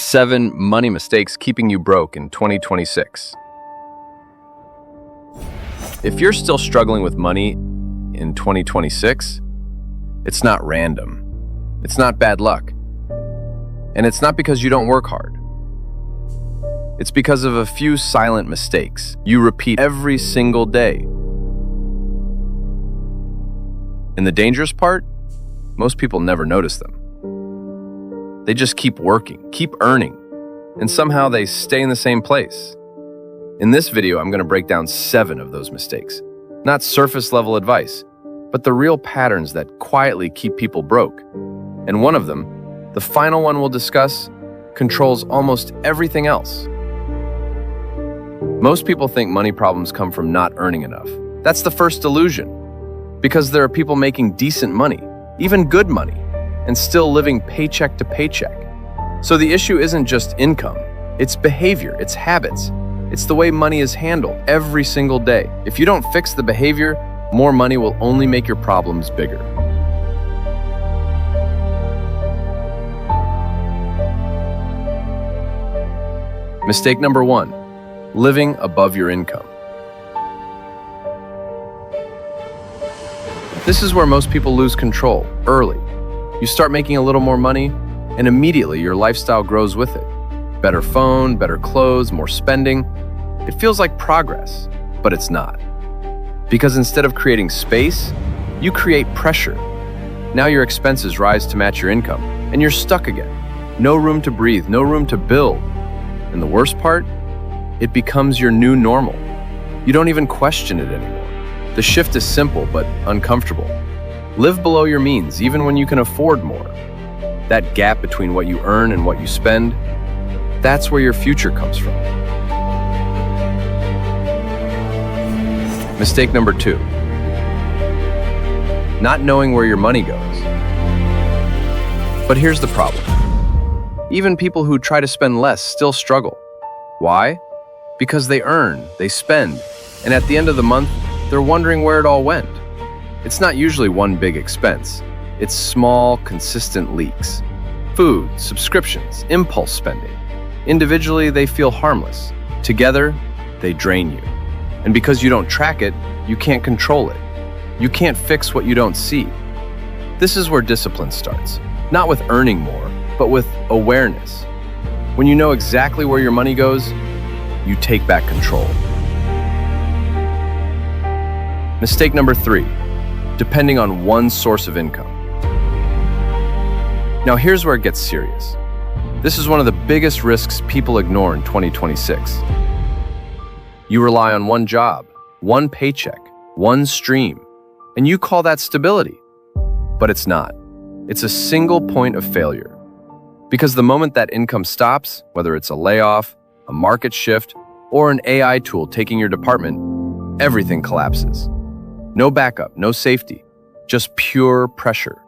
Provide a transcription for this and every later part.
7 money mistakes keeping you broke in 2026. If you're still struggling with money in 2026, it's not random. It's not bad luck. And it's not because you don't work hard. It's because of a few silent mistakes you repeat every single day. And the dangerous part, most people never notice them. They just keep working, keep earning, and somehow they stay in the same place. In this video, I'm going to break down 7 of those mistakes. Not surface level advice, but the real patterns that quietly keep people broke. And one of them, the final one we'll discuss, controls almost everything else. Most people think money problems come from not earning enough. That's the first illusion, because there are people making decent money, even good money, and still living paycheck to paycheck. So the issue isn't just income, it's behavior, it's habits. It's the way money is handled every single day. If you don't fix the behavior, more money will only make your problems bigger. Mistake number 1, living above your income. This is where most people lose control early. You start making a little more money, and immediately your lifestyle grows with it. Better phone, better clothes, more spending. It feels like progress, but it's not. Because instead of creating space, you create pressure. Now your expenses rise to match your income, and you're stuck again. No room to breathe, no room to build. And the worst part? It becomes your new normal. You don't even question it anymore. The shift is simple but uncomfortable. Live below your means, even when you can afford more. That gap between what you earn and what you spend, that's where your future comes from. Mistake number 2, not knowing where your money goes. But here's the problem. Even people who try to spend less still struggle. Why? Because they earn, they spend, and at the end of the month, they're wondering where it all went. It's not usually one big expense. It's small, consistent leaks. Food, subscriptions, impulse spending. Individually, they feel harmless. Together, they drain you. And because you don't track it, you can't control it. You can't fix what you don't see. This is where discipline starts. Not with earning more, but with awareness. When you know exactly where your money goes, you take back control. Mistake number 3, depending on one source of income. Now here's where it gets serious. This is one of the biggest risks people ignore in 2026. You rely on one job, one paycheck, one stream, and you call that stability. But it's not. It's a single point of failure. Because the moment that income stops, whether it's a layoff, a market shift, or an AI tool taking your department, everything collapses. No backup, no safety, just pure pressure.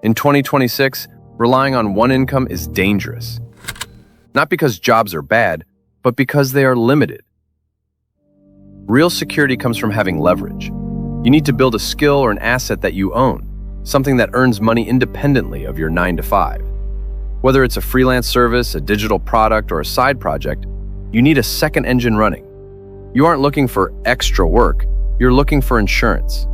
In 2026, relying on one income is dangerous. Not because jobs are bad, but because they are limited. Real security comes from having leverage. You need to build a skill or an asset that you own, something that earns money independently of your 9 to 5. Whether it's a freelance service, a digital product, or a side project, you need a second engine running. You aren't looking for extra work, you're looking for insurance.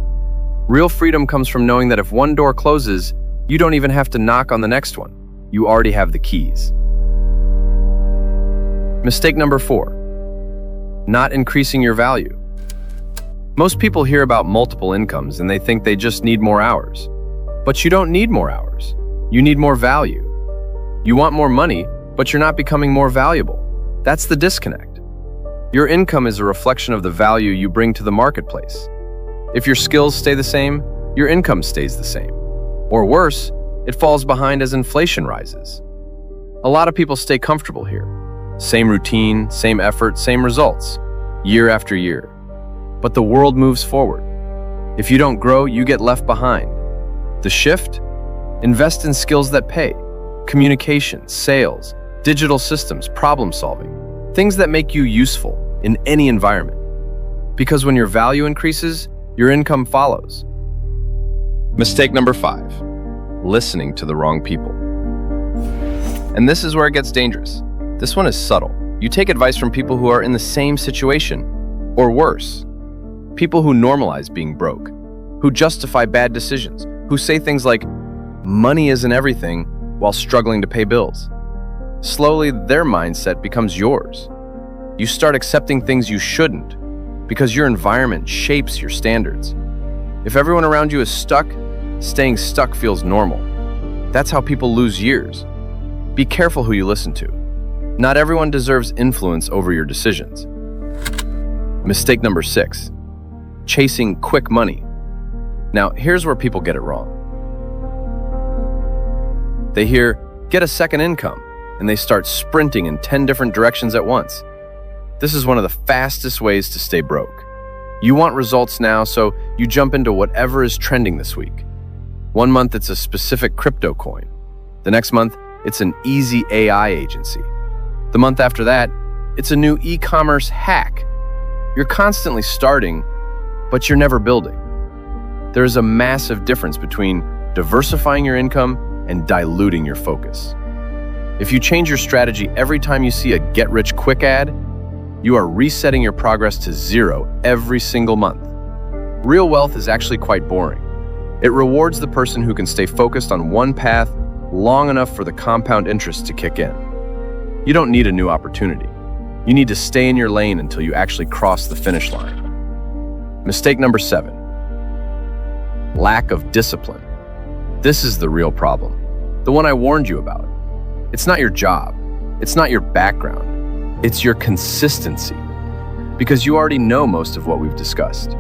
Real freedom comes from knowing that if one door closes, you don't even have to knock on the next one. You already have the keys. Mistake number 4, not increasing your value. Most people hear about multiple incomes and they think they just need more hours. But you don't need more hours. You need more value. You want more money, but you're not becoming more valuable. That's the disconnect. Your income is a reflection of the value you bring to the marketplace. If your skills stay the same, your income stays the same. Or worse, it falls behind as inflation rises. A lot of people stay comfortable here. Same routine, same effort, same results, year after year. But the world moves forward. If you don't grow, you get left behind. The shift? Invest in skills that pay. Communication, sales, digital systems, problem solving. Things that make you useful in any environment. Because when your value increases, your income follows. Mistake number 5, listening to the wrong people. And this is where it gets dangerous. This one is subtle. You take advice from people who are in the same situation, or worse. People who normalize being broke, who justify bad decisions, who say things like, money isn't everything, while struggling to pay bills. Slowly, their mindset becomes yours. You start accepting things you shouldn't, because your environment shapes your standards. If everyone around you is stuck, staying stuck feels normal. That's how people lose years. Be careful who you listen to. Not everyone deserves influence over your decisions. Mistake number 6, chasing quick money. Now, here's where people get it wrong. They hear, get a second income, and they start sprinting in 10 different directions at once. This is one of the fastest ways to stay broke. You want results now, so you jump into whatever is trending this week. One month, it's a specific crypto coin. The next month, it's an easy AI agency. The month after that, it's a new e-commerce hack. You're constantly starting, but you're never building. There is a massive difference between diversifying your income and diluting your focus. If you change your strategy every time you see a get-rich-quick ad, you are resetting your progress to 0 every single month. Real wealth is actually quite boring. It rewards the person who can stay focused on one path long enough for the compound interest to kick in. You don't need a new opportunity. You need to stay in your lane until you actually cross the finish line. Mistake number 7, lack of discipline. This is the real problem, the one I warned you about. It's not your job. It's not your background. It's your consistency. Because you already know most of what we've discussed.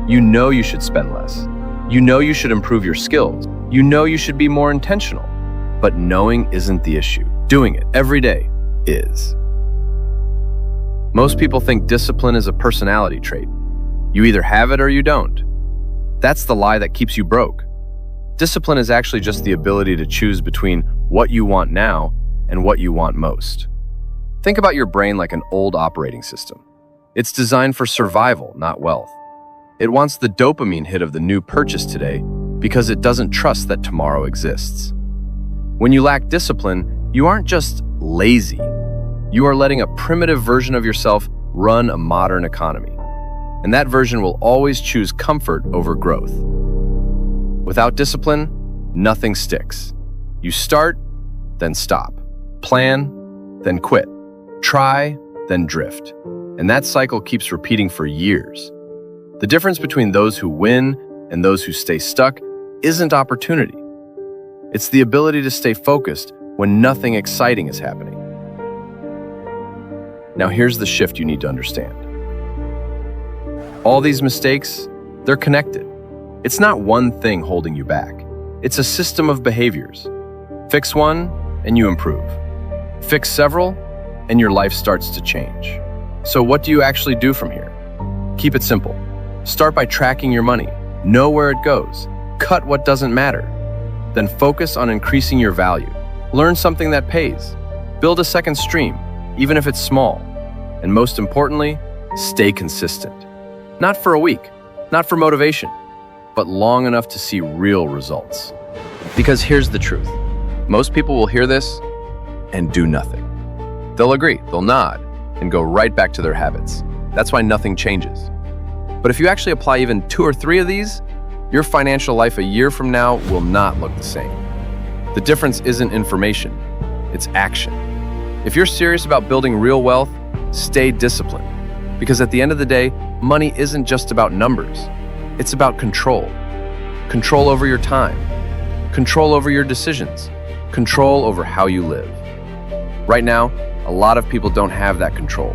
You know you should spend less. You know you should improve your skills. You know you should be more intentional. But knowing isn't the issue. Doing it every day is. Most people think discipline is a personality trait. You either have it or you don't. That's the lie that keeps you broke. Discipline is actually just the ability to choose between what you want now and what you want most. Think about your brain like an old operating system. It's designed for survival, not wealth. It wants the dopamine hit of the new purchase today because it doesn't trust that tomorrow exists. When you lack discipline, you aren't just lazy. You are letting a primitive version of yourself run a modern economy. And that version will always choose comfort over growth. Without discipline, nothing sticks. You start, then stop. Plan, then quit. Try, then drift. And that cycle keeps repeating for years. The difference between those who win and those who stay stuck isn't opportunity. It's the ability to stay focused when nothing exciting is happening. Now here's the shift you need to understand. All these mistakes, they're connected. It's not one thing holding you back. It's a system of behaviors. Fix one, and you improve. Fix several, and your life starts to change. So what do you actually do from here? Keep it simple. Start by tracking your money. Know where it goes. Cut what doesn't matter. Then focus on increasing your value. Learn something that pays. Build a second stream, even if it's small. And most importantly, stay consistent. Not for a week, not for motivation, but long enough to see real results. Because here's the truth. Most people will hear this and do nothing. They'll agree, they'll nod, and go right back to their habits. That's why nothing changes. But if you actually apply even 2 or 3 of these, your financial life a year from now will not look the same. The difference isn't information, it's action. If you're serious about building real wealth, stay disciplined. Because at the end of the day, money isn't just about numbers. It's about control. Control over your time. Control over your decisions. Control over how you live. Right now, a lot of people don't have that control.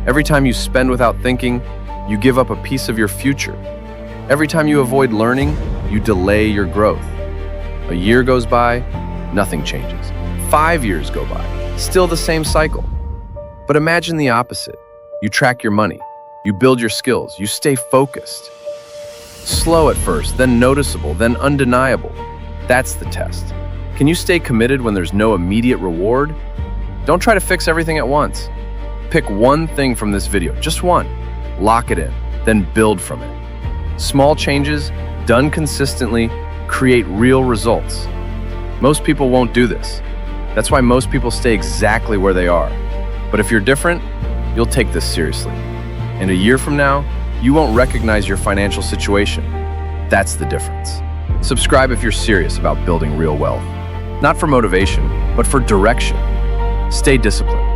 Every time you spend without thinking, you give up a piece of your future. Every time you avoid learning, you delay your growth. A year goes by, nothing changes. 5 years go by, still the same cycle. But imagine the opposite. You track your money, you build your skills, you stay focused. Slow at first, then noticeable, then undeniable. That's the test. Can you stay committed when there's no immediate reward? Don't try to fix everything at once. Pick one thing from this video, just one. Lock it in, then build from it. Small changes, done consistently, create real results. Most people won't do this. That's why most people stay exactly where they are. But if you're different, you'll take this seriously. And a year from now, you won't recognize your financial situation. That's the difference. Subscribe if you're serious about building real wealth. Not for motivation, but for direction. Stay disciplined.